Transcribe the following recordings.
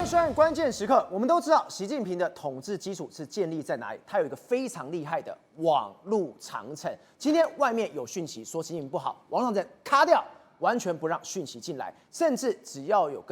虽然关键时刻，我们都知道习近平的统治基础是建立在哪里？他有一个非常厉害的网路长城。今天外面有讯息说习近平不好，网路长城卡掉，完全不让讯息进来，甚至只要有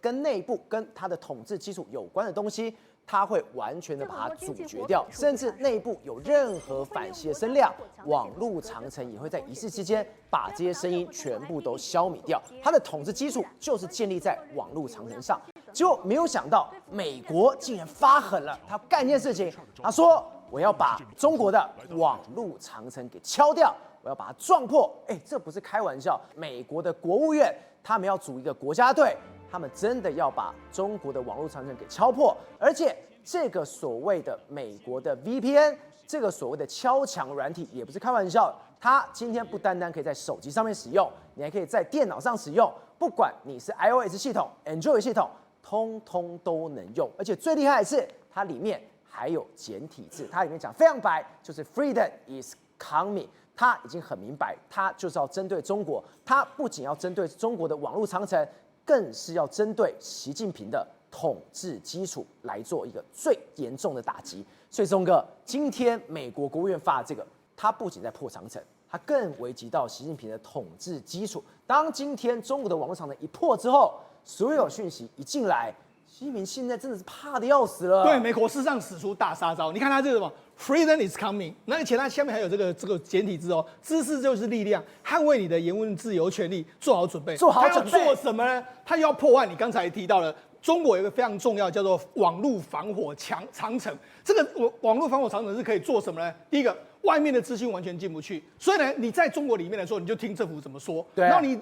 跟内部跟他的统治基础有关的东西，他会完全的把它阻绝掉，甚至内部有任何反袭的声量，网路长城也会在一夕之间把这些声音全部都消弭掉。他的统治基础就是建立在网路长城上。结果没有想到，美国竟然发狠了，他干一件事情，他说我要把中国的网路长城给敲掉，我要把它撞破。这不是开玩笑，美国的国务院他们要组一个国家队，他们真的要把中国的网路长城给敲破，而且这个所谓的美国的 VPN， 这个所谓的敲墙软体也不是开玩笑，它今天不单单可以在手机上面使用，你还可以在电脑上使用，不管你是 iOS 系统、Android 系统，通通都能用。而且最厉害的是，它里面还有简体字，它里面讲非常白，就是 Freedom is coming。它已经很明白，它就是要针对中国，它不仅要针对中国的网络长城，更是要针对习近平的统治基础来做一个最严重的打击。所以钟哥，今天美国国务院发的这个，它不仅在破长城，它更危及到习近平的统治基础。当今天中国的网络长城一破之后，所有讯息一进来，习近平现在真的是怕的要死了。对，美国事实上使出大杀招。你看他这个什么 ，Freedom is coming， 那而且它下面还有这个简体字哦，知识就是力量，捍卫你的言论自由权利，做好准备。做好准备。他要做什么呢？他要破坏你刚才提到的。中国有一个非常重要，叫做网络防火长城。这个网络防火长城是可以做什么呢？第一个，外面的资讯完全进不去，所以呢，你在中国里面来说，你就听政府怎么说。对。然后你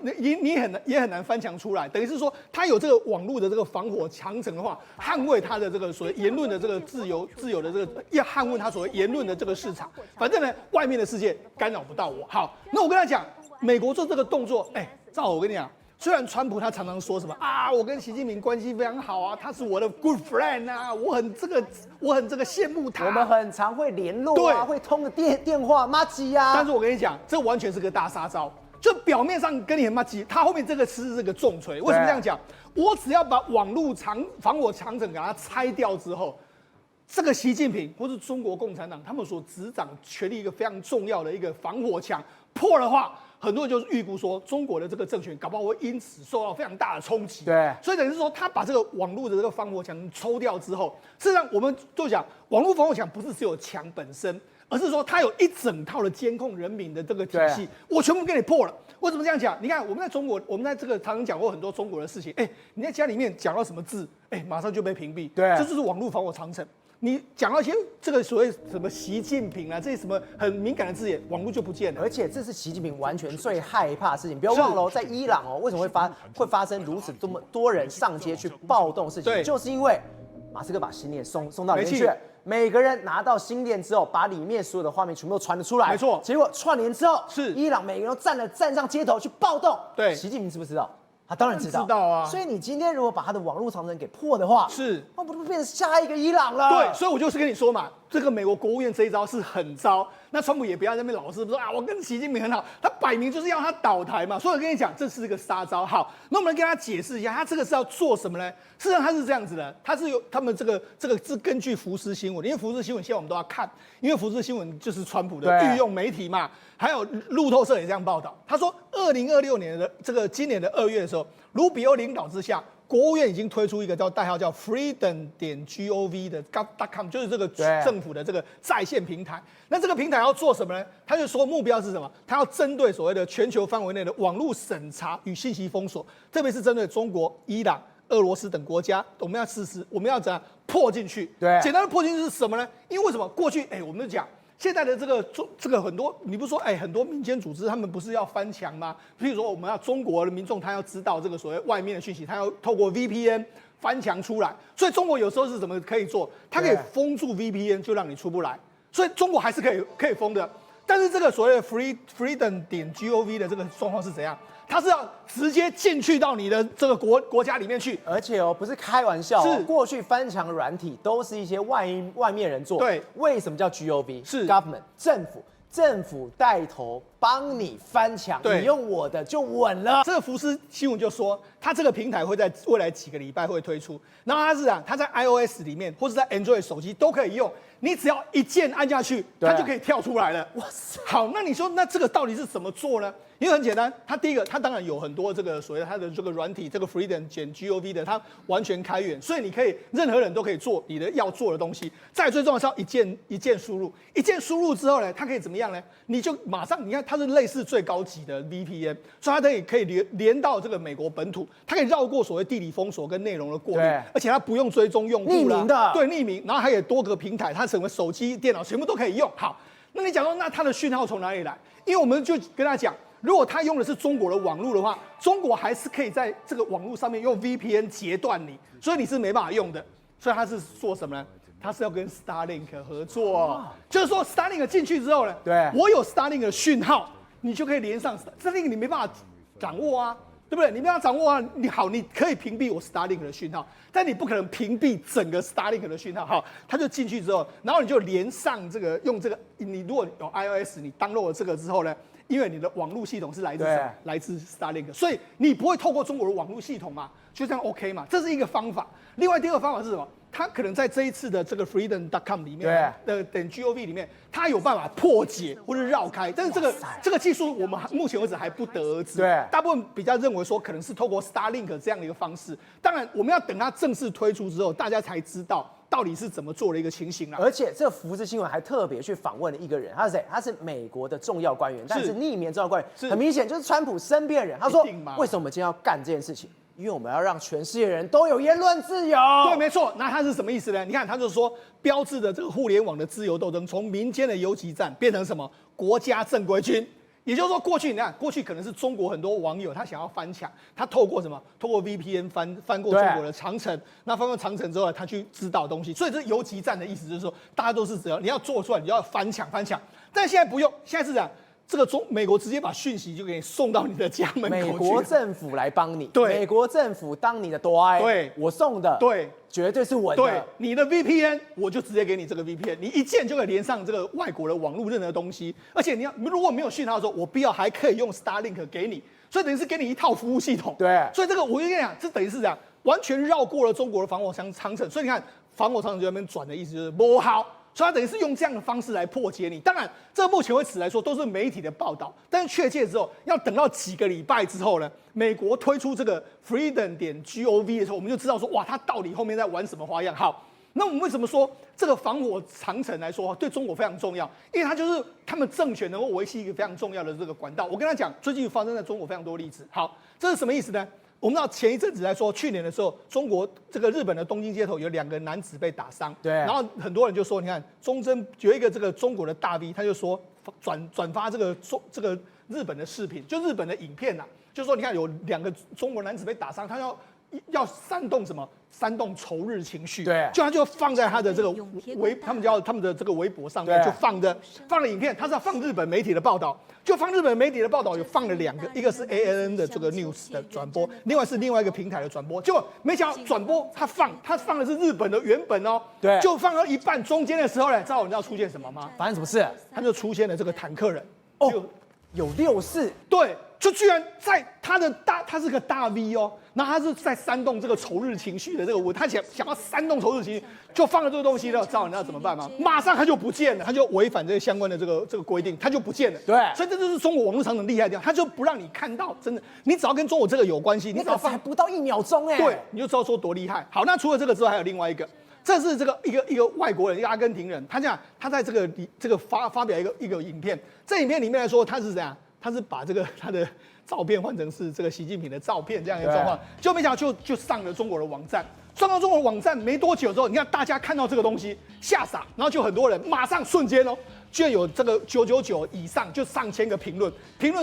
也很难翻墙出来，等于是说，它有这个网络的这个防火长城的话，捍卫它的这个所谓言论的这个自由的这个，要捍卫它所谓言论的这个市场。反正呢，外面的世界干扰不到我。好，那我跟他讲，美国做这个动作，赵好，我跟你讲。虽然川普他常常说什么啊，我跟习近平关系非常好啊，他是我的 good friend 啊，我很这个羡慕他。我们很常会联络啊，会通个电话麻吉啊。但是我跟你讲，这完全是个大杀招，就表面上跟你很麻吉，他后面这个是这个重锤。为什么这样讲？我只要把网络防火长城给它拆掉之后，这个习近平或是中国共产党他们所执掌权力一个非常重要的一个防火墙破的话。很多人就是预估说，中国的这个政权搞不好会因此受到非常大的冲击。对，所以等于是说，他把这个网络的这个防火墙抽掉之后，事实上我们就讲，网络防火墙不是只有墙本身，而是说它有一整套的监控人民的这个体系，我全部给你破了。为什么这样讲？你看我们在中国，我们在这个常常讲过很多中国的事情，你在家里面讲到什么字，马上就被屏蔽。对，这就是网络防火长城。你讲到一些这个所谓什么习近平啊，这些什么很敏感的字眼，网络就不见了。而且这是习近平完全最害怕的事情。不要忘了，在伊朗为什么会发生如此这么多人上街去暴动的事情？就是因为马斯克把星链送到里面去，每个人拿到星链之后，把里面所有的画面全部都传了出来。没错。结果串联之后，是伊朗每个人都站上街头去暴动。对，习近平知不知道？他当然知道啊，所以你今天如果把他的网络长城给破的话，那不变成下一个伊朗了？对，所以我就是跟你说嘛，这个美国国务院这一招是狠招。那川普也不要在那边老是说啊，我跟习近平很好，他摆明就是要他倒台嘛。所以我跟你讲，这是一个杀招。好，那我们来跟他解释一下，他这个是要做什么呢？事实上他是这样子的，他们这个是根据福斯新闻，因为福斯新闻现在我们都要看，因为福斯新闻就是川普的御用媒体嘛。还有路透社也这样报道，他说2026年的今年的2月的时候，卢比欧领导之下，国务院已经推出一个代号叫 freedom.gov 的 gov.com， 就是这个政府的这个在线平台。那这个平台要做什么呢？他就说目标是什么？他要针对所谓的全球范围内的网络审查与信息封锁，特别是针对中国、伊朗、俄罗斯等国家，我们要怎样破进去？对，简单的破进去是什么呢？因为为什么过去我们就讲。现在的这个很多，你不是说很多民间组织他们不是要翻墙吗？譬如说我们要中国的民众他要知道这个所谓外面的讯息，他要透过 VPN 翻墙出来。所以中国有时候是怎么可以做？它可以封住 VPN， 就让你出不来。所以中国还是可以封的。但是这个所谓的 freedom.gov 的这个状况是怎样？它是要直接进去到你的这个国家里面去，而且不是开玩笑，是过去翻墙软体都是一些外面人做。对，为什么叫 GOV？是 government 政府。政府带头帮你翻墙，对你用我的就稳了。这个福斯新闻就说，它这个平台会在未来几个礼拜会推出，然后它是它在 iOS 里面或者在 Android 手机都可以用，你只要一键按下去，它就可以跳出来了。哇塞！好，那你说那这个到底是怎么做呢？因为很简单，它第一个，它当然有很多这个所谓的它的这个软体，这个 Freedom 减 gov 的，它完全开源，所以你可以任何人都可以做你的要做的东西。再来最重要的是要一键输入，一键输入之后呢，它可以怎么样呢？你就马上你看它是类似最高级的 VPN， 所以它可以连到这个美国本土，它可以绕过所谓地理封锁跟内容的过滤，而且它不用追踪用户啦，匿名的，对，匿名，然后还有多个平台，它成为手机、电脑全部都可以用。好，那你讲说那它的讯号从哪里来？因为我们就跟他讲。如果他用的是中国的网络的话，中国还是可以在这个网络上面用 VPN 截断你，所以你是没办法用的。所以他是做什么呢？他是要跟 Starlink 合作，就是说 Starlink 进去之后呢，对，我有 Starlink 的讯号，你就可以连上 Starlink， 你没办法掌握啊，对不对？你没办法掌握啊，你可以屏蔽我 Starlink 的讯号，但你不可能屏蔽整个 Starlink 的讯号。好，他就进去之后，然后你就连上这个，用这个，你如果有 iOS， 你 download 了这个之后呢？因为你的网络系统是来自什么？来自 Starlink， 所以你不会透过中国的网络系统嘛，就这样 OK 嘛，这是一个方法。另外第二个方法是什么？它可能在这一次的这个 freedom.com 里面的.gov 里面，它有办法破解或者绕开，但是这个技术我们目前为止还不得而知。对，大部分比较认为说可能是透过 Starlink 这样的一个方式。当然，我们要等它正式推出之后，大家才知道。到底是怎么做的一个情形啊？而且这福斯新闻还特别去访问了一个人，他是谁？他是美国的重要官员，但是匿名重要官员，很明显就是川普身边的人。他说：“为什么我们今天要干这件事情？因为我们要让全世界人都有言论自由。”对，没错。那他是什么意思呢？你看，他就是说，标志着这个互联网的自由斗争，从民间的游击战变成什么？国家正规军。也就是说，过去可能是中国很多网友他想要翻墙，他透过什么？透过 VPN 翻过中国的长城，那翻过长城之后，他去知道东西。所以这游击战的意思就是说，大家都是只要你要做出来，你就要翻墙。但现在不用，现在是这样。这个美国直接把讯息就给你送到你的家门口去。美国政府来帮你，对，美国政府当你的乖，对，我送的，对，绝对是稳的。对，你的 VPN 我就直接给你这个 VPN， 你一键就可以连上这个外国的网络任何东西，而且如果没有讯号的时候，我必要还可以用 Starlink 给你，所以等于是给你一套服务系统。对，所以这个我就跟你讲，这等于是这样，完全绕过了中国的防火长城。所以你看，防火长城就在那边转的意思就是不好。所以他等于是用这样的方式来破解你。当然，这目前为止来说都是媒体的报道，但是确切之后要等到几个礼拜之后呢，美国推出这个 freedom.gov 的时候，我们就知道说，哇，他到底后面在玩什么花样。好，那我们为什么说这个防火长城来说对中国非常重要？因为它就是他们政权能够维系一个非常重要的这个管道。我跟他讲，最近发生在中国非常多例子。好，这是什么意思呢？我们知道前一阵子来说，去年的时候，中国这个日本的东京街头有2个男子被打伤，对，然后很多人就说，你看中贞有一个这个中国的大 V， 他就说转发这个日本的视频，就日本的影片呐，就说你看有2个中国男子被打伤，他要煽动什么？煽动仇日情绪，对，他就放在他的这个他们的这个微博上面就放了影片，他是要放日本媒体的报道，就放日本媒体的报道，有放了2个，一个是 ANN 的这个 news 的转播，另外是另外一个平台的转播，结果没想到转播他放的是日本的原本哦，对，就放到一半中间的时候呢，知道出现什么吗？发生什么事？他就出现了这个坦克人，哦，有64，对。就居然在他是个大 V 哦，然后他是在煽动这个仇日情绪的这个他想要煽动仇日情绪，就放了这个东西了，知道你知道怎么办吗？马上他就不见了，他就违反这个相关的这个规定，他就不见了。对，所以这就是中国网络长城厉害的地方，他就不让你看到，真的，你只要跟中国这个有关系，你只要才不到1秒钟哎，对，你就知道说多厉害。好，那除了这个之外，还有另外一个。这是这个一个外国人，一个阿根廷人，他在这个发表一个影片，这影片里面来说他是怎样？他是把他的照片换成是这个习近平的照片这样一个状况，就没想到就上了中国的网站，上到中国的网站没多久之后，你看大家看到这个东西吓傻，然后就很多人马上瞬间哦，居然有这个999以上就上千个评论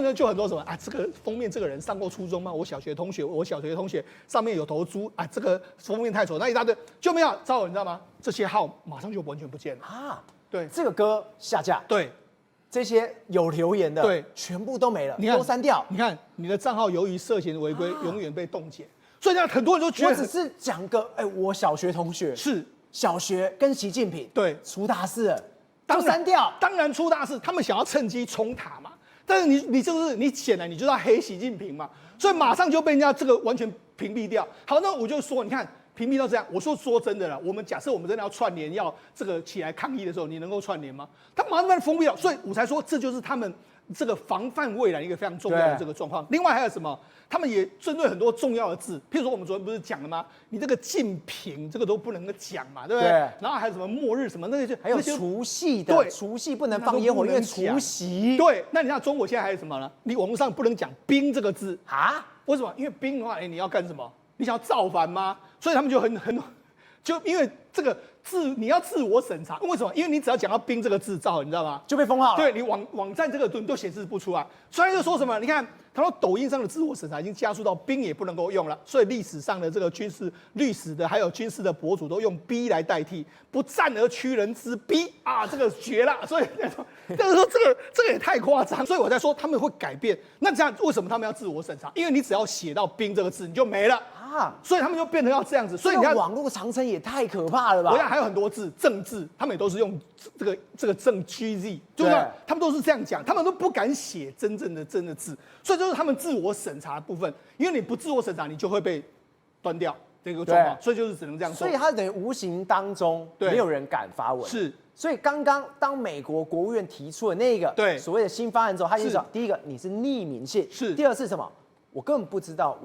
呢就很多什么啊，这个封面这个人上过初中吗？我小学同学上面有头猪啊，这个封面太丑，那一大堆就没有招你知道吗？这些号马上就完全不见了啊，对，这个歌下架，对。这些有留言的，对，全部都没了，都删掉。你看你的账号由于涉嫌违规，永远被冻结。所以呢，很多人都觉得，我只是讲个，我小学同学是小学跟习近平对出大事了，就删掉。当然出大事，他们想要趁机冲塔嘛。但是你显然你就是要黑习近平嘛，所以马上就被人家这个完全屏蔽掉。好，那我就说，你看屏蔽到这样，我说真的了，我们假设我们真的要串联，要这个起来抗议的时候，你能够串联吗？他马上被封闭了，所以我才说这就是他们这个防范未来一个非常重要的这个状况。另外还有什么？他们也针对很多重要的字，譬如说我们昨天不是讲了吗？你这个禁平这个都不能够讲嘛，对不对？对。然后还有什么末日什么那个就还有除夕的，对，除夕不能放烟火，因为除夕。对，那你看中国现在还有什么呢？你网络上不能讲兵这个字啊？为什么？因为兵的话，你要干什么？你想要造反吗？所以他们就就因为这个你要自我审查，为什么？因为你只要讲到兵这个字，造，你知道吗？就被封号了。对你网站这个都显示不出来，所以他就说什么？你看，他说抖音上的自我审查已经加速到兵也不能够用了，所以历史上的这个历史的还有军事的博主都用逼来代替，不战而屈人之逼啊，这个绝了。所以但是说这个也太夸张，所以我在说他们会改变。那这样为什么他们要自我审查？因为你只要写到兵这个字，你就没了。所以他们就变成要这样子，所以你看网络长城也太可怕了吧？我想还有很多字，政治，他们也都是用这个政 GZ， 就是他们都是这样讲，他们都不敢写真的字，所以就是他们自我审查的部分，因为你不自我审查，你就会被端掉这个状况，所以就是只能这样做。所以他等于无形当中没有人敢发文。是，所以刚刚当美国国务院提出了那个所谓的新方案之后，他就说，第一个你是匿名信，是，第二是什么？我根本不知道，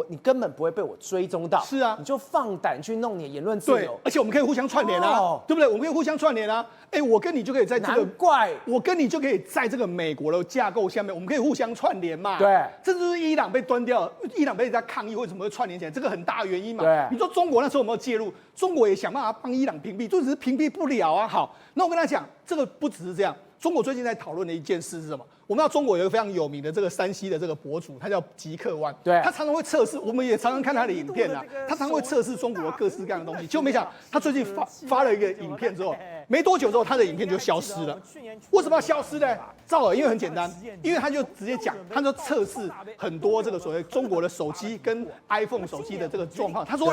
你根本不会被我追踪到。是啊，你就放胆去弄你的言论自由。对，而且我们可以互相串联啊，对不对？我们可以互相串联啊。我跟你就可以在这个，难怪我跟你就可以在这个美国的架构下面，我们可以互相串联嘛。对，这就是伊朗被端掉，伊朗被人家抗议，为什么会串联起来？这个很大的原因嘛。对，你说中国那时候有没有介入？中国也想办法帮伊朗屏蔽，就只是屏蔽不了啊。好，那我跟他讲，这个不只是这样。中国最近在讨论的一件事是什么？我们知道中国有一个非常有名的这个山西的这个博主，他叫极客湾，对，他常常会测试，我们也常常看他的影片啊，他常常会测试中国各式各样的东西。结果没想到他最近发了一个影片之后，没多久之后他的影片就消失了。为什么要消失呢？赵尔，因为很简单，因为他就直接讲，他就测试很多这个所谓中国的手机跟 iPhone 手机的这个状况。他说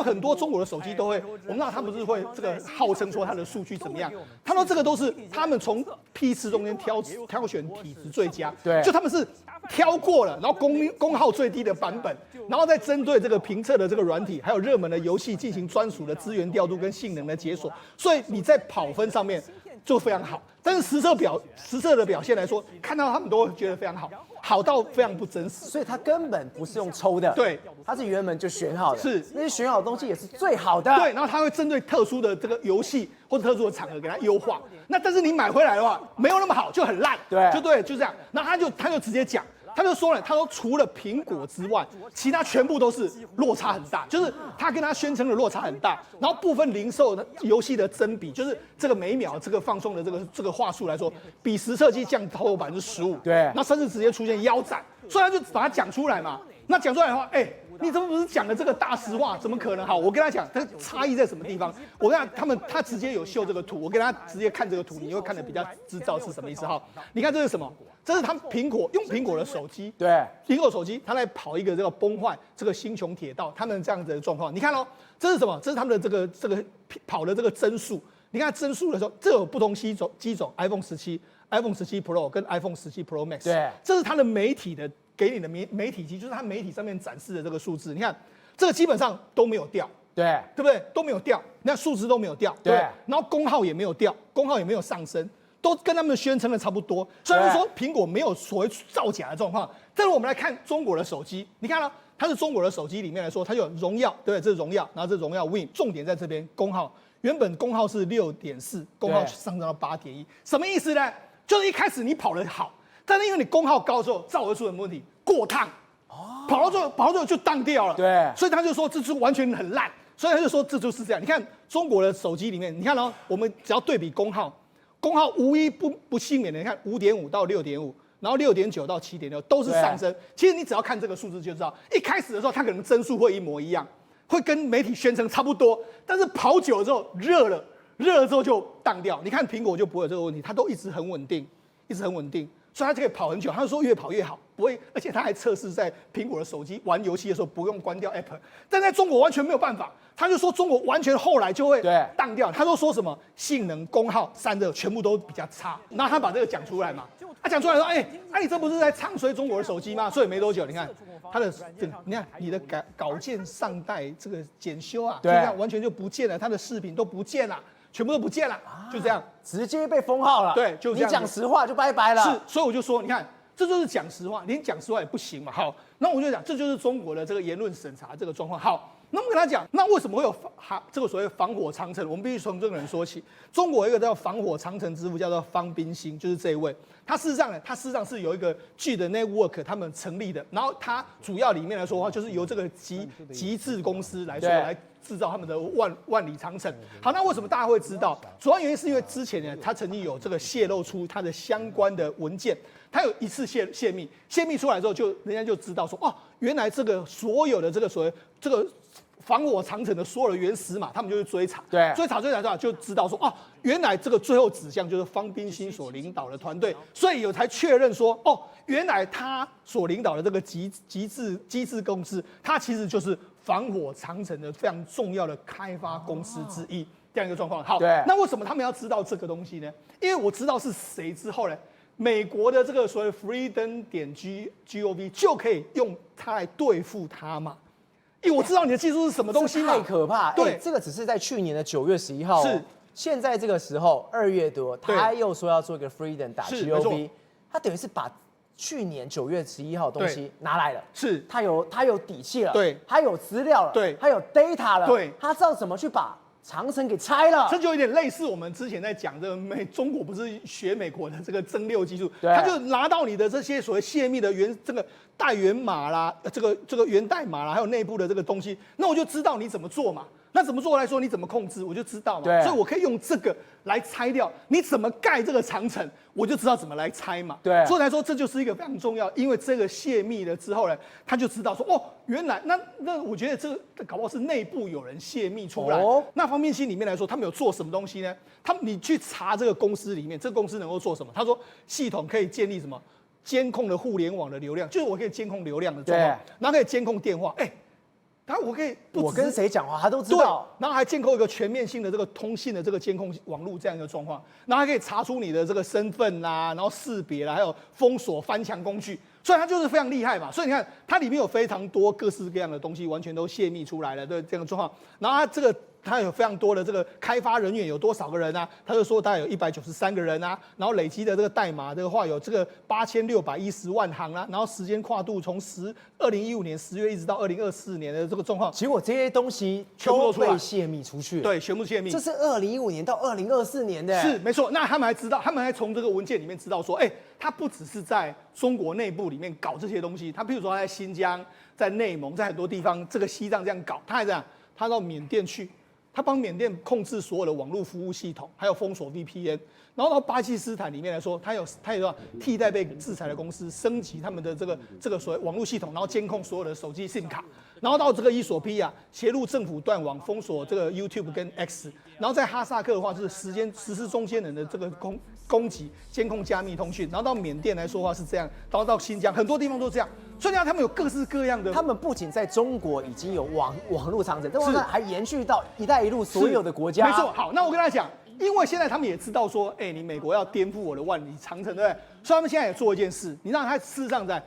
很多中国的手机都会，我们知道他不是会这个号称说他的数据怎么样，他说这个都是他们从批次中间挑选体质最佳，对，就他们是挑过了，然后功耗最低的版本，然后再针对这个评测的这个软体，还有热门的游戏进行专属的资源调度跟性能的解锁，所以你在跑分上面就非常好。但是实测的表现来说，看到他们都会觉得非常好，好到非常不真实。所以它根本不是用抽的，对，它是原本就选好的，是那些选好的东西也是最好的，对。然后它会针对特殊的这个游戏或者特殊的场合给它优化。那但是你买回来的话，没有那么好，就很烂，对，就这样。然后他就直接讲。他就说了，他说除了苹果之外，其他全部都是落差很大，就是他跟他宣称的落差很大。然后部分零售的游戏的增比，就是这个每秒这个放送的这个话术来说，比实测机降超过15%。对，那甚至直接出现腰斩，所以他就把它讲出来嘛。那讲出来的话，你怎么不是讲的这个大实话？怎么可能？好，我跟他讲，它差异在什么地方？我跟他直接有秀这个图，我给他直接看这个图，你会看得比较知道是什么意思哈。你看这是什么？这是他们苹果的手机，对，苹果手机，它在跑一个这个崩坏这个星穹铁道，他们这样子的状况。你看哦，这是什么？这是他们的这个跑的这个帧数。你看帧数的时候，这有不同机种 ，iPhone 17、iPhone 17 Pro 跟 iPhone 17 Pro Max。对，这是它的媒体的给你的媒体机，就是它媒体上面展示的这个数字。你看这个基本上都没有掉，对不对？都没有掉，你看数值都没有掉，对。然后功耗也没有掉，功耗也没有上升。都跟他们宣称的差不多，虽然说苹果没有所谓造假的状况，但是我们来看中国的手机，你看它是中国的手机里面来说，它有荣耀，对不对？这是荣耀，然后这是荣耀 Win， 重点在这边功耗，原本功耗是6.4，功耗上升到8.1，什么意思呢？就是一开始你跑得好，但是因为你功耗高之后，造而出什么问题？过烫，跑到最后就当掉了，对，所以他就说这是完全很烂，所以他就说这就是这样。你看中国的手机里面，你看哦，我们只要对比功耗无一不幸免的，你看5.5到6.5，然后6.9到7.6都是上升。其实你只要看这个数字就知道，一开始的时候它可能帧数会一模一样，会跟媒体宣称差不多，但是跑久了之后热了之后就当掉。你看苹果就不会有这个问题，它都一直很稳定，所以它就可以跑很久。他就说越跑越好，不会，而且他还测试在苹果的手机玩游戏的时候不用关掉 App， 但在中国完全没有办法。他就说中国完全后来就会当掉。他都说什么性能、功耗、散热全部都比较差。然后他把这个讲出来嘛，他讲出来说，你这不是在唱衰中国的手机吗？所以没多久，你看他的你看你的稿件上代这个检修啊，就这样完全就不见了，他的视频都不见了。全部都不见了，就这样，直接被封号了。对，就这样。你讲实话就拜拜了。是，所以我就说，你看，这就是讲实话，连讲实话也不行嘛。好，那我就讲，这就是中国的这个言论审查这个状况。好，那我跟他讲，那为什么会有这个所谓防火长城？我们必须从这个人说起。中国有一个叫防火长城之父，叫做方冰心，就是这一位。他事实上是有一个G的 network 他们成立的，然后他主要里面来说的话，就是由这个极致公司来说来制造他们的万里长城。好，那为什么大家会知道？主要原因是因为之前呢，他曾经有这个泄露出他的相关的文件，他有一次泄密出来之后，人家就知道说，哦，原来这个所有的这个所谓这个防火长城的所有的原始码，他们就去追查，追查就知道说，哦，原来这个最后指向就是方冰心所领导的团队，所以有才确认说，哦，原来他所领导的这个极致公司，它其实就是防火长城的非常重要的开发公司之一，这样一个状况。好，那为什么他们要知道这个东西呢？因为我知道是谁之后呢，美国的这个所谓 freedom.gov 就可以用它来对付它嘛。因为我知道你的技术是什么东西嘛，太可怕。对，这个只是在去年的9月11号，是现在这个时候2月多，他又说要做一个 freedom.gov， 他等于是把去年9月11号的东西拿来了，是他有底气了，对，他有资料了，对，他有 data 了，对，他知道怎么去把长城给拆了。这就有点类似我们之前在讲的中国不是学美国的这个增六技术，他就拿到你的这些所谓泄密的这个代源码啦，这个源代码啦，还有内部的这个东西，那我就知道你怎么做嘛。那怎么做来说，你怎么控制，我就知道嘛。所以我可以用这个来拆掉你怎么盖这个长城，我就知道怎么来拆嘛。对，所以来说这就是一个非常重要，因为这个泄密了之后呢，他就知道说，哦，原来那我觉得这个搞不好是内部有人泄密出来。那方面心里面来说，他们有做什么东西呢？你去查这个公司里面，这个公司能够做什么？他说系统可以建立什么监控的互联网的流量，就是我可以监控流量的状况，然后可以监控电话，然后我可以我跟谁讲话，他都知道。然后还监控一个全面性的这个通信的这个监控网络这样一个状况，然后还可以查出你的这个身份啦，然后识别啦，还有封锁翻墙工具，所以它就是非常厉害嘛。所以你看，它里面有非常多各式各样的东西，完全都泄密出来了的这样的状况。然后它有非常多的这个开发人员，有多少个人啊？他就说大概有193个人啊，然后累积的这个代码的话有这个8610万行啊，然后时间跨度从2015年10月一直到2024年的这个状况。结果这些东西全部都被泄密出去，对，全部泄密。这是2015年到2024年的，是没错。那他们还知道，他们还从这个文件里面知道说，他不只是在中国内部里面搞这些东西，他譬如说他在新疆、在内蒙、在很多地方，这个西藏这样搞，他还这样，他到缅甸去。他帮缅甸控制所有的网络服务系统，还有封锁 VPN， 然后到巴基斯坦里面来说，他有替代被制裁的公司升级他们的这个所谓网络系统，然后监控所有的手机 SIM 卡，然后到这个伊索比亚协助政府断网，封锁这个 YouTube 跟 X， 然后在哈萨克的话就是实施中间人的这个攻击，监控加密通讯，然后到缅甸来说的话是这样，然后到新疆很多地方都这样。所以他们有各式各样的，他们不仅在中国已经有网络长城，但是还延续到“一带一路”所有的国家。没错，好，那我跟他讲，因为现在他们也知道说，你美国要颠覆我的万里长城，对不对？所以他们现在也做一件事，你知道他事实上在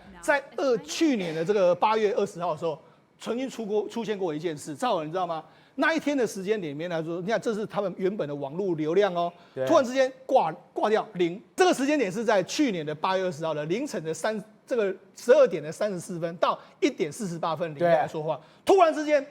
去年的这个8月20号的时候，曾经出现过一件事，赵文你知道吗？那一天的时间点里面来说，你看这是他们原本的网络流量哦，突然之间挂掉0，这个时间点是在去年的8月20号的凌晨的12点的34分到1点48分里面来说话，突然之间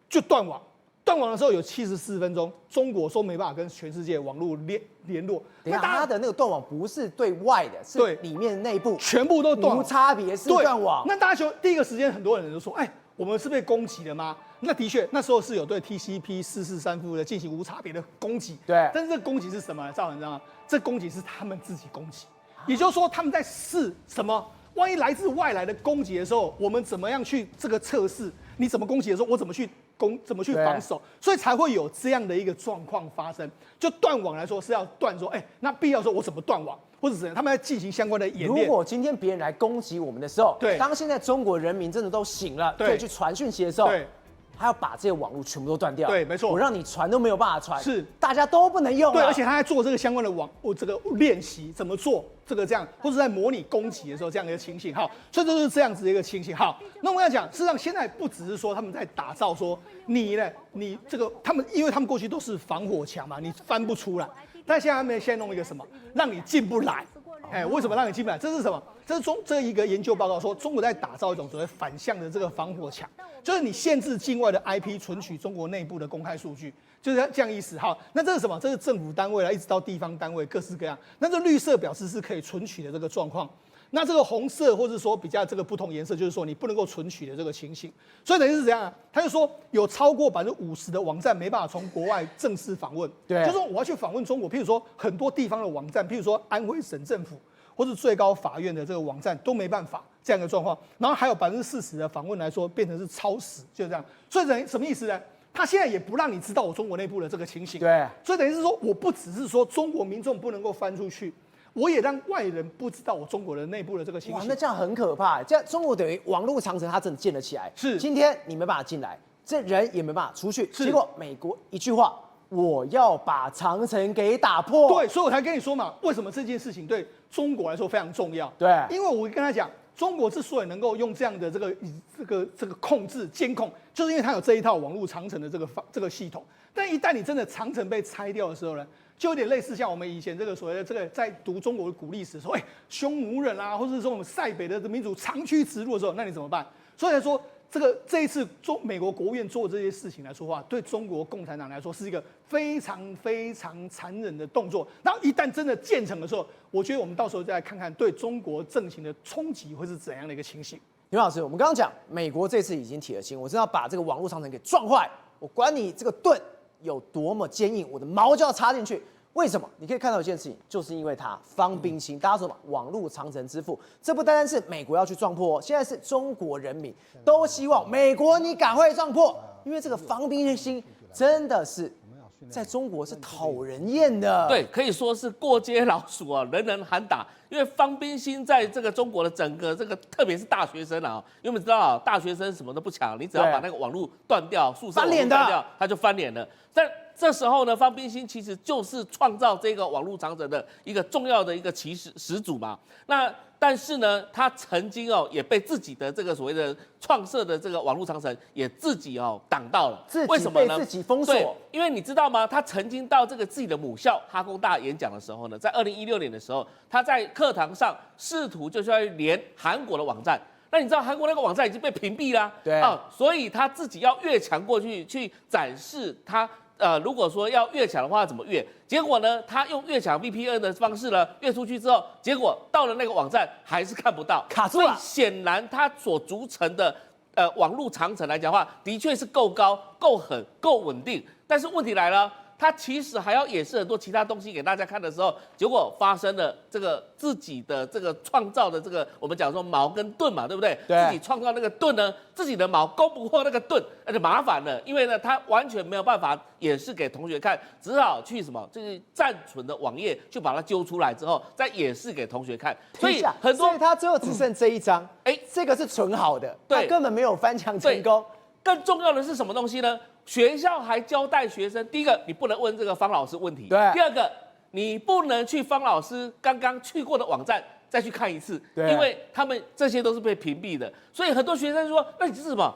就断网。断网的时候有74分钟，中国说没办法跟全世界网络联络。那它的那个断网不是对外的，是里面内部全部都断，无差别式断网。那大家就第一个时间，很多人就说，我们是被攻击了吗？那的确，那时候是有对 TCP/443服务的进行无差别的攻击。对，但是这个攻击是什么？赵文你知道吗？这攻击是他们自己攻击，也就是说他们在试什么？万一来自外来的攻击的时候，我们怎么样去这个测试？你怎么攻击的时候，我怎么去防守？所以才会有这样的一个状况发生。就断网来说是要断说，那必要说我怎么断网？或者怎样，他们在进行相关的演练。如果今天别人来攻击我们的时候，对，当现在中国人民真的都醒了，对，可以去传讯息的时候，对。他要把这些网络全部都断掉，对，没错，我让你传都没有办法传，是大家都不能用。对，而且他在做这个相关的这个练习，怎么做这个这样，或者在模拟攻击的时候这样的一个情形。好，所以就是这样子的一个情形。好，那我要讲，事实上现在不只是说他们在打造说你这个他们，因为他们过去都是防火墙嘛，你翻不出来，但现在他们现在弄一个什么，让你进不来。为什么让你进不来？这是什么？这是这一个研究报告说，中国在打造一种所谓反向的这个防火墙，就是你限制境外的 IP 存取中国内部的公开数据，就是这样意思。好，那这是什么？这是政府单位啦，一直到地方单位，各式各样。那这绿色表示是可以存取的这个状况。那这个红色或者说比较这个不同颜色，就是说你不能够存取的这个情形。所以等于是怎样啊？他就说有超过50%的网站没办法从国外正式访问。对，就是说我要去访问中国，譬如说很多地方的网站，譬如说安徽省政府或是最高法院的这个网站都没办法这样的状况。然后还有40%的访问来说变成是超时，就这样。所以等于什么意思呢？他现在也不让你知道我中国内部的这个情形。对，所以等于是说我不只是说中国民众不能够翻出去。我也让外人不知道我中国的内部的这个情形。哇，那这样很可怕。这样中国等于网络长城，它真的建了起来。是，今天你没办法进来，这人也没办法出去。结果美国一句话，我要把长城给打破。对，所以我才跟你说嘛，为什么这件事情对中国来说非常重要？对，因为我跟他讲，中国之所以能够用这样的这个控制监控，就是因为它有这一套网络长城的这个系统。但一旦你真的长城被拆掉的时候呢？就有点类似像我们以前这个所谓的这个在读中国的古历史说，匈奴人啊，或者是说我们塞北的民族长驱直入的时候，那你怎么办？所以来说，这一次美国国务院做这些事情来说话，对中国共产党来说是一个非常非常残忍的动作。然后一旦真的建成的时候，我觉得我们到时候再来看看对中国政情的冲击会是怎样的一个情形。刘老师，我们刚刚讲美国这次已经铁了心，我真的要把这个网络长城给撞坏，我管你这个盾有多么坚硬，我的毛就要插进去。为什么？你可以看到一件事情，就是因为它方冰心，大家说嘛，网络长城之父，这不单单是美国要去撞破哦，现在是中国人民都希望美国你赶快撞破，因为这个方冰心真的是在中国是讨人厌的，对，可以说是过街老鼠啊，人人喊打。因为方冰心在这个中国的整个这个，特别是大学生啊，因为我们知道啊，大学生什么都不抢，你只要把那个网络断掉，宿舍网络断掉，他就翻脸了。但这时候呢，方冰心其实就是创造这个网络长城的一个重要的一个始祖嘛。那但是呢，他曾经也被自己的这个所谓的创设的这个网络长城也自己挡到了，为什么呢？被自己封锁。对，因为你知道吗？他曾经到这个自己的母校哈工大演讲的时候呢，在2016年的时候，他在课堂上试图就是要连韩国的网站。那你知道韩国那个网站已经被屏蔽啦，对所以他自己要越墙过去展示他。如果说要越墙的话，怎么越？结果呢，他用越墙 VPN 的方式呢，越出去之后，结果到了那个网站还是看不到，卡住了。所以显然他所组成的网络长城来讲的话，的确是够高、够狠、够稳定。但是问题来了。他其实还要演示很多其他东西给大家看的时候，结果发生了这个自己的这个创造的这个我们讲说矛跟盾嘛，对不对？对。自己创造那个盾呢，自己的矛攻不过那个盾，那就麻烦了，因为呢他完全没有办法演示给同学看，只好去什么就是暂存的网页去把它揪出来之后，再演示给同学看。所以很多，所以他最后只剩这一张，这个是存好的，他根本没有翻墙成功。更重要的是什么东西呢？学校还交代学生，第一个，你不能问这个方老师问题；对，第二个，你不能去方老师刚刚去过的网站再去看一次，因为他们这些都是被屏蔽的。所以很多学生说，那你是什么？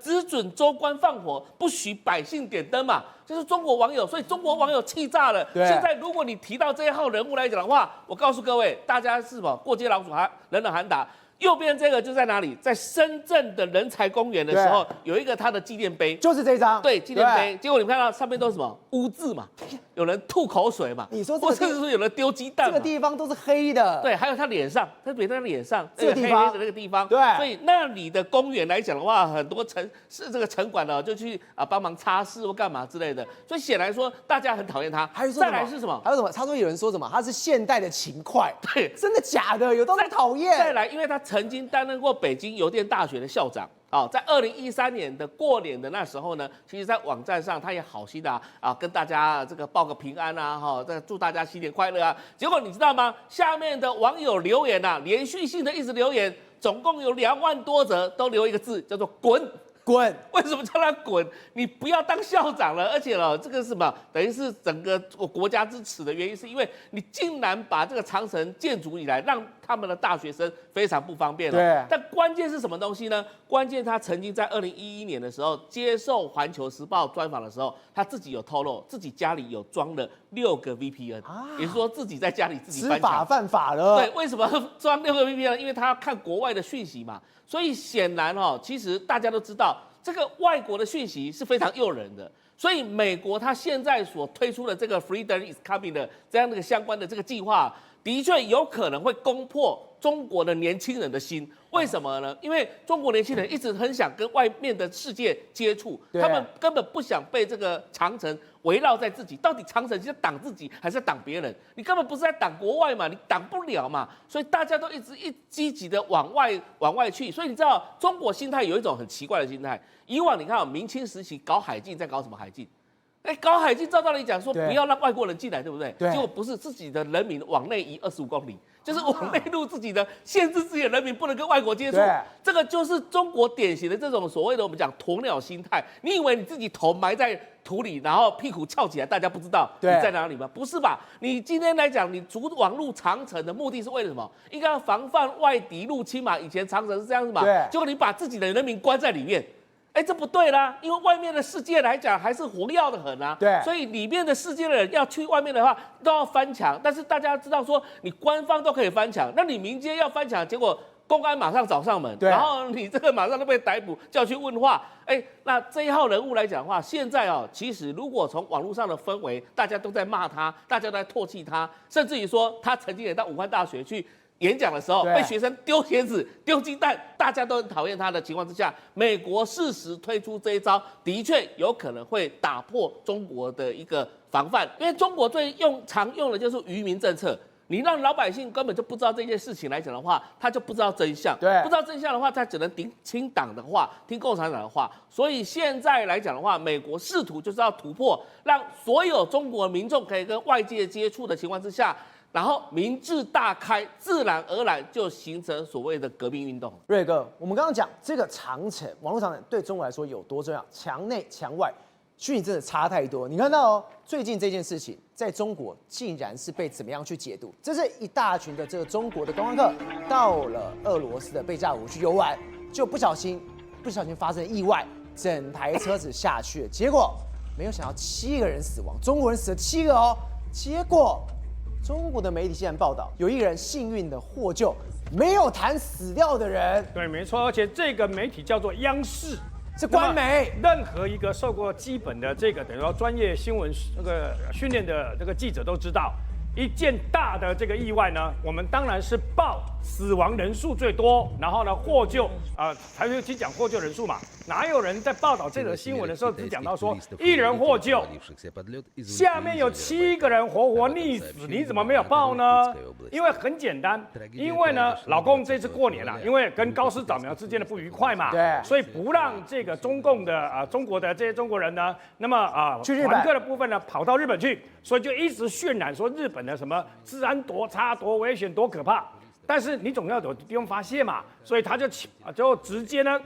只准州官放火，不许百姓点灯嘛，就是中国网友。所以中国网友气炸了。现在如果你提到这一号人物来讲的话，我告诉各位，大家是什么过街老鼠人人喊打。右边这个就在哪里？在深圳的人才公园的时候，有一个他的纪念碑，就是这张。对，纪念碑。结果你们看到上面都是什么污渍嘛？有人吐口水嘛？你说或者是有人丢鸡蛋？这个地方都是黑的。对，还有他脸上，特别在他脸上这个地方黑黑的那个地方。对，所以那里的公园来讲的话，很多城管呢就去帮忙擦拭或干嘛之类的。所以显然说大家很讨厌他。还有再来是什么？还有什么？他说有人说什么？他是现代的勤快。对，真的假的？有多么讨厌？再来，因为他曾经担任过北京邮电大学的校长。在2013年的过年的那时候呢，其实在网站上他也好心的跟大家这个报个平安啊，这祝大家新年快乐啊。结果你知道吗？下面的网友留言连续性的一直留言，总共有2万多则，都留一个字叫做滚。滚！为什么叫他滚？你不要当校长了，而且这个是什么？等于是整个国家之耻的原因，是因为你竟然把这个长城建筑以来，让他们的大学生非常不方便了。对。但关键是什么东西呢？关键他曾经在2011年的时候接受《环球时报》专访的时候，他自己有透露，自己家里有装了6个 VPN，也就是说自己在家里自己翻墙。执法犯法了。对，为什么装6个 VPN 呢？因为他要看国外的讯息嘛。所以显然其实大家都知道，这个外国的讯息是非常诱人的。所以美国它现在所推出的这个 Freedom is Coming 的这样的相关的这个计划，的确有可能会攻破中国的年轻人的心。为什么呢？因为中国年轻人一直很想跟外面的世界接触，他们根本不想被这个长城围绕在自己。到底长城是在挡自己还是在挡别人？你根本不是在挡国外嘛，你挡不了嘛。所以大家都一直积极的往外去。所以你知道中国心态有一种很奇怪的心态。以往你看明清时期搞海禁，在搞什么海禁？搞海禁照道理讲说不要让外国人进来，对不对？结果不是，自己的人民往内移25公里，就是往内陆自己的限制自己的人民不能跟外国接触。这个就是中国典型的这种所谓的我们讲鸵鸟心态。你以为你自己头埋在土里，然后屁股翘起来，大家不知道你在哪里吗？不是吧？你今天来讲，你筑网路长城的目的是为了什么？应该要防范外敌入侵嘛。以前长城是这样子嘛。结果你把自己的人民关在里面。这不对啦，因为外面的世界来讲还是活跃的很啊，对，所以里面的世界的人要去外面的话都要翻墙，但是大家知道说你官方都可以翻墙，那你民间要翻墙，结果公安马上找上门，然后你这个马上都被逮捕，叫去问话，那这一号人物来讲的话，现在其实如果从网络上的氛围，大家都在骂他，大家都在唾弃他，甚至于说他曾经也到武汉大学去演讲的时候被学生丢鞋子、丢鸡蛋，大家都很讨厌他的情况之下，美国适时推出这一招，的确有可能会打破中国的一个防范，因为中国常用的就是愚民政策。你让老百姓根本就不知道这件事情来讲的话，他就不知道真相。对，不知道真相的话，他只能听党的话，听共产党的话。所以现在来讲的话，美国试图就是要突破，让所有中国民众可以跟外界接触的情况之下。然后民智大开，自然而然就形成所谓的革命运动。瑞哥，我们刚刚讲这个长城，网络长城对中国来说有多重要？墙内墙外，讯息真的差太多。你看到最近这件事情，在中国竟然是被怎么样去解读？这是一大群的这个中国的观光客到了俄罗斯的贝加尔湖去游玩，就不小心发生意外，整台车子下去了，结果没有想到7个人死亡，中国人死了7个哦，结果。中国的媒体竟然报道，有一个人幸运的获救，没有谈死掉的人。对，没错，而且这个媒体叫做央视，是官媒。任何一个受过基本的这个等于说专业新闻训练的这个记者都知道，一件大的这个意外呢，我们当然是报死亡人数最多，然后呢获救才会去讲获救人数嘛。哪有人在报道这则新闻的时候只讲到说1人获救，下面有7个人活活溺死，你怎么没有报呢？因为很简单，因为呢，老共这次过年因为跟高市早苗之间的不愉快嘛，对，所以不让这个中国的这些中国人呢，那么团客的部分呢跑到日本去，所以就一直渲染说日本的什么治安多差、多危险、多可怕。但是你总要有地方发泄嘛，所以他就直接呢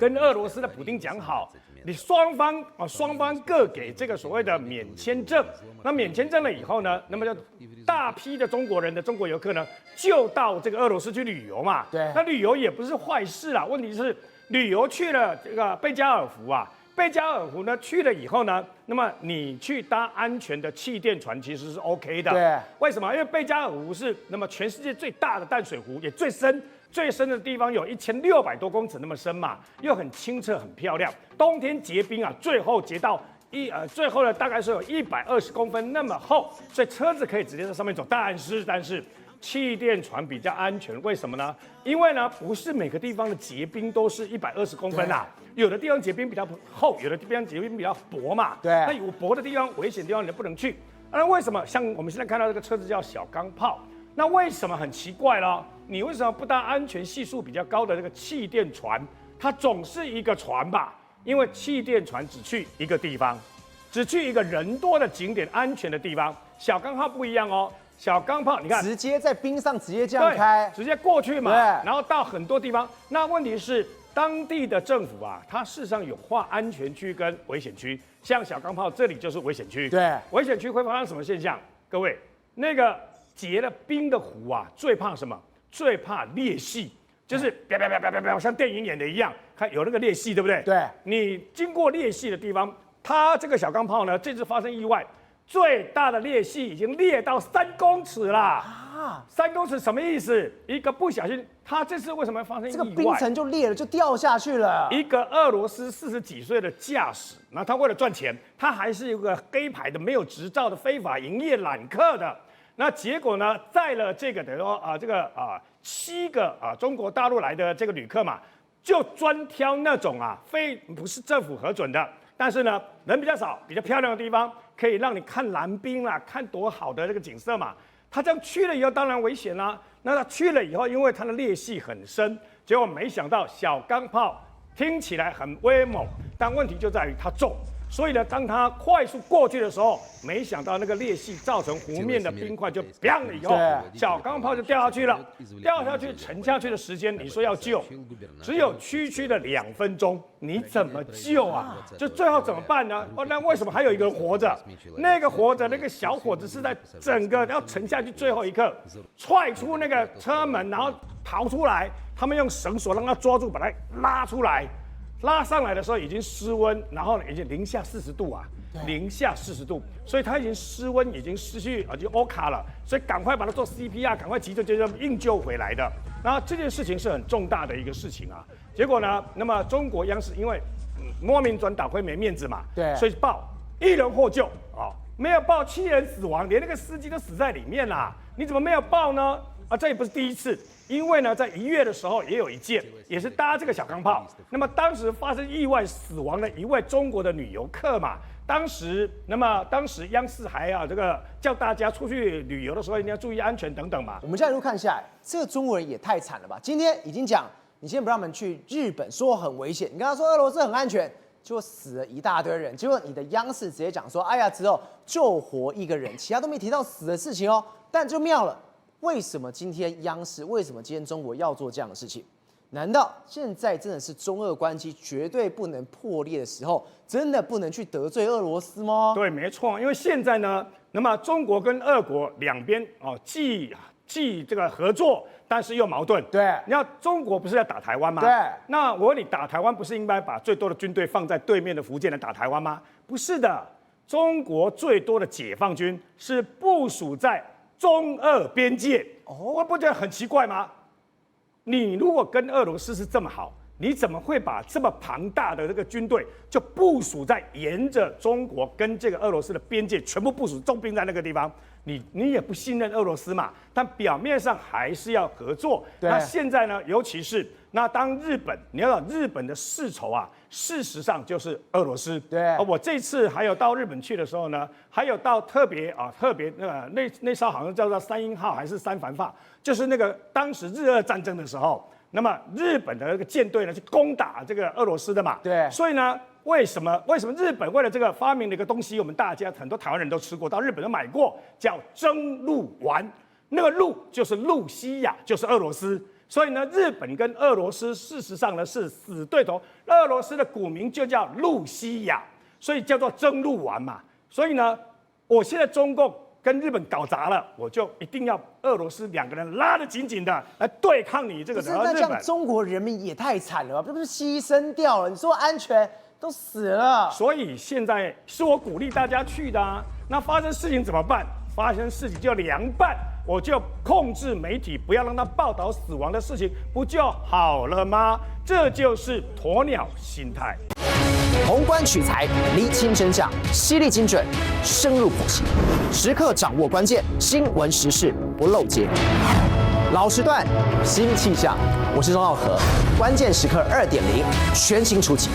跟俄罗斯的普丁讲好，你双方各给这个所谓的免签证。那免签证了以后呢，那么就大批的中国游客呢就到这个俄罗斯去旅游嘛。对，那旅游也不是坏事啦，问题是旅游去了这个贝加尔湖贝加尔湖呢去了以后呢，那么你去搭安全的气垫船其实是 OK 的。对，为什么？因为贝加尔湖是那么全世界最大的淡水湖，也最深的地方有1600多公尺那么深嘛，又很清澈很漂亮。冬天结冰最后结到最后呢大概是有120公分那么厚，所以车子可以直接在上面走。但是气垫船比较安全，为什么呢？因为呢，不是每个地方的结冰都是120公分有的地方结冰比较厚，有的地方结冰比较薄嘛。对，那有薄的地方、危险地方你就不能去。那为什么？像我们现在看到这个车子叫小钢炮，那为什么很奇怪了？你为什么不搭安全系数比较高的这个气垫船？它总是一个船吧？因为气垫船只去一个地方，只去一个人多的景点、安全的地方。小钢炮不一样哦，小钢炮你看，直接在冰上直接这样开，直接过去嘛，对，然后到很多地方。那问题是当地的政府啊，它事实上有划安全区跟危险区，像小钢炮这里就是危险区。对，危险区会发生什么现象？各位，那个结了冰的湖啊，最怕什么？最怕裂隙。就是啪啪啪啪啪啪，像电影演的一样，看有那个裂隙，对不对？对，你经过裂隙的地方，它这个小钢炮呢，这次发生意外，最大的裂隙已经裂到3公尺啦！啊，3公尺什么意思？一个不小心，它这次为什么发生意外？这个冰层就裂了，就掉下去了。一个俄罗斯40几岁的驾驶，那他为了赚钱，他还是一个黑牌的、没有执照的非法营业揽客的。那结果呢，载了这个等于说7个中国大陆来的这个旅客嘛，就专挑那种不是政府核准的，但是呢人比较少、比较漂亮的地方，可以让你看蓝冰啦，看多好的这个景色嘛。他这样去了以后，当然危险啦。那他去了以后，因为它的裂隙很深，结果没想到小钢炮听起来很威猛，但问题就在于它重。所以呢，当它快速过去的时候，没想到那个裂隙造成湖面的冰块就砰了以后，小钢炮就掉下去了。掉下去沉下去的时间，你说要救，只有区区的2分钟，你怎么救啊？就最后怎么办呢？那为什么还有一个人活着？那个活着那个小伙子是在整个要沉下去最后一刻，踹出那个车门，然后逃出来。他们用绳索让他抓住，把他拉出来。拉上来的时候已经失温，然后呢已经零下40度啊，零下40度，所以他已经失温，已经失去就 O 卡了，所以赶快把他做 CPR， 赶快急救硬救回来的。然后这件事情是很重大的一个事情啊。结果呢，那么中国央视因为摸名转导会没面子嘛，对，所以报1人获救啊，没有报7人死亡，连那个司机都死在里面啦，你怎么没有报呢？啊，这也不是第一次。因为呢，在1月的时候也有一件，也是搭这个小钢炮。那么当时发生意外死亡的一位中国的女游客嘛，当时央视还这个叫大家出去旅游的时候一定要注意安全等等嘛。我们现在一路看下来，这个中国人也太惨了吧！今天已经讲，你今天不让他们去日本，说很危险，你跟他说俄罗斯很安全，结果死了一大堆人。结果你的央视直接讲说，哎呀，只有救活1个人，其他都没提到死的事情哦。但就妙了。为什么今天央视？为什么今天中国要做这样的事情？难道现在真的是中俄关系绝对不能破裂的时候，真的不能去得罪俄罗斯吗？对，没错。因为现在呢，那么中国跟俄国两边既这个合作，但是又矛盾。对，你要中国不是要打台湾吗？对。那我问你，打台湾不是应该把最多的军队放在对面的福建来打台湾吗？不是的，中国最多的解放军是部署在中俄边界，我不觉得很奇怪吗？你如果跟俄罗斯是这么好，你怎么会把这么庞大的这个军队就部署在沿着中国跟这个俄罗斯的边界，全部部署重兵在那个地方？你也不信任俄罗斯嘛？但表面上还是要合作。那现在呢，尤其是当日本，你要知道日本的世仇啊，事实上就是俄罗斯。对，我这次还有到日本去的时候呢，还有到特别那艘好像叫做3鹰号还是3帆号，就是那个当时日俄战争的时候，那么日本的那个舰队呢去攻打这个俄罗斯的嘛。对，所以呢。为什么日本为了这个发明了一个东西，我们大家很多台湾人都吃过，到日本都买过，叫蒸鹿丸。那个鹿就是露西亚，就是俄罗斯。所以呢，日本跟俄罗斯事实上呢是死对头。俄罗斯的古名就叫露西亚，所以叫做蒸鹿丸嘛。所以呢，我现在中共跟日本搞砸了，我就一定要俄罗斯2个人拉得紧紧的来对抗你这个日本。那这样中国人民也太惨了吧？这不是牺牲掉了？你说安全？都死了，所以现在是我鼓励大家去的啊。那发生事情怎么办？发生事情就凉拌，我就控制媒体，不要让他报道死亡的事情，不就好了吗？这就是鸵鸟心态。宏观取材，厘清真相，犀利精准，深入剖析，时刻掌握关键，新闻时事不漏接。老时段，新气象，我是钟浩和，关键时刻2.0，全新出击。